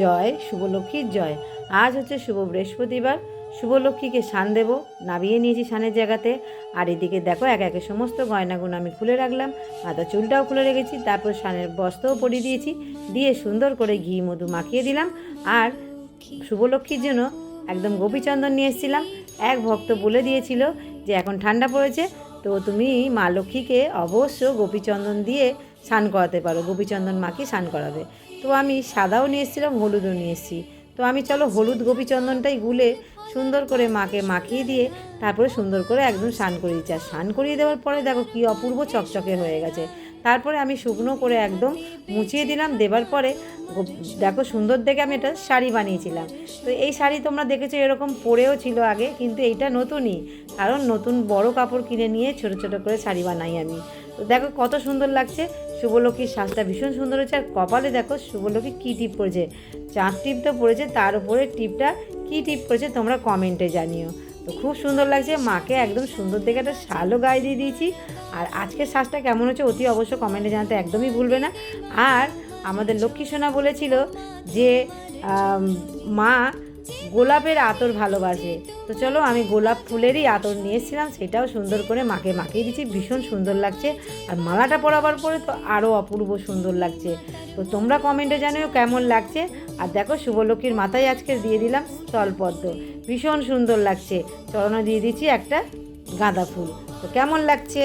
জয় শুভলক্ষ্মীর জয়। আজ হচ্ছে শুভ বৃহস্পতিবার, শুভলক্ষ্মীকে শান দেবো, নামিয়ে নিয়েছি শানের জায়গাতে। আর এদিকে দেখো একে একে সমস্ত গয়নাগুলো আমি খুলে রাখলাম, মাথা চুলটাও খুলে রেখেছি, তারপর শানের বস্ত্রও পরিয়ে দিয়েছি, দিয়ে সুন্দর করে ঘি মধু মাখিয়ে দিলাম। আর শুভলক্ষ্মীর জন্য একদম গোপীচন্দন নিয়ে এসেছিলাম। এক ভক্ত বলে দিয়েছিল যে এখন ঠান্ডা পড়েছে, তো তুমি মা লক্ষ্মীকে অবশ্য গোপীচন্দন দিয়ে স্নান করাতে পারো, গোপীচন্দন মাখিয়ে স্নান করাবে। তো আমি সাদাও নিয়ে এসেছিলাম, হলুদও নিয়ে এসেছি। তো আমি চলো হলুদ গোপীচন্দনটাই গুলে সুন্দর করে মাকে মাখিয়ে দিয়ে তারপরে সুন্দর করে একদম স্নান করিয়ে দিচ্ছি। আর স্নান করিয়ে দেওয়ার পরে দেখো কী অপূর্ব চকচকে হয়ে গেছে। তারপরে আমি শুকনো করে একদম মুছিয়ে দিলাম। দেবার পরে দেখো সুন্দর দেখে আমি একটা শাড়ি বানিয়েছিলাম। তো এই শাড়ি তোমরা দেখেছো এরকম পরেও ছিল আগে, কিন্তু এইটা নতুনই, কারণ নতুন বড় কাপড় কিনে নিয়ে ছোট ছোট করে শাড়ি বানাই আমি। তো দেখো কত সুন্দর লাগছে, শুভলক্ষ্মীর সাজটা ভীষণ সুন্দর হয়েছে। আর কপালে দেখো শুভলক্ষ্মী কী টিপ পড়েছে, চাঁদ টিপ তো পড়েছে, তার উপরে টিপটা কী টিপ পড়েছে তোমরা কমেন্টে জানিও। তো খুব সুন্দর লাগছে, মাকে একদম সুন্দর দেখে একটা শালও গায়ে দিয়ে দিয়েছি। আর আজকের সাজটা কেমন হচ্ছে অতি অবশ্য কমেন্টে জানাতে একদমই ভুলবে না। আর আমাদের লক্ষ্মী সোনা বলেছিল যে মা গোলাপের আতর ভালোবাসে, তো চলো আমি গোলাপ ফুলেরই আতর নিয়ে এসেছিলাম, সেটাও সুন্দর করে মাকে মাখিয়ে দিচ্ছি, ভীষণ সুন্দর লাগছে। আর মালাটা পরাবার পরে তো আরও অপূর্ব সুন্দর লাগছে। তো তোমরা কমেন্টে জানিও কেমন লাগছে। আর দেখো শুভলক্ষ্মীর মাথায় আজকে দিয়ে দিলাম স্থলপদ্ম, ভীষণ সুন্দর লাগছে। চরণে দিয়ে দিচ্ছি একটা গাঁদা ফুল। তো কেমন লাগছে?